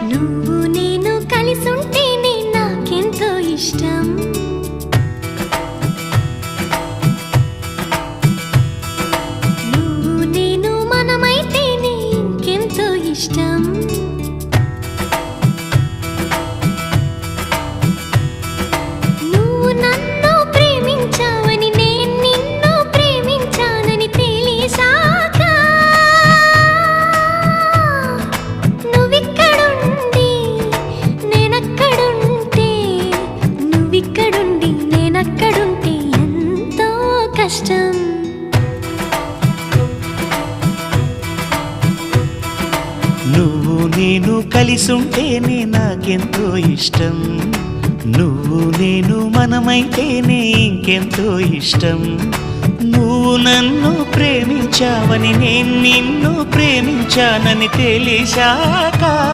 నువ్వు నేను కలిసుంటేనే నాకెంతో ఇష్టం. నువ్వు నేను మనమైతేనే ఇంకెంతో ఇష్టం. నువ్వు నన్ను ప్రేమించావని నేను నిన్ను ప్రేమించానని తెలిసాక నువ్విక్కడుండి నేనక్కడుంటే నువ్విక్కడుండి నేనక్కడుంటే ఎంతో కష్టం. నువ్వు నేను కలిసుంటేనే నాకెంతో ఇష్టం. నువ్వు నేను మనమైతేనే ఇంకెంతో ఇష్టం. నువ్వు నన్ను ప్రేమించావని నేను నిన్ను ప్రేమించానని తెలిసాక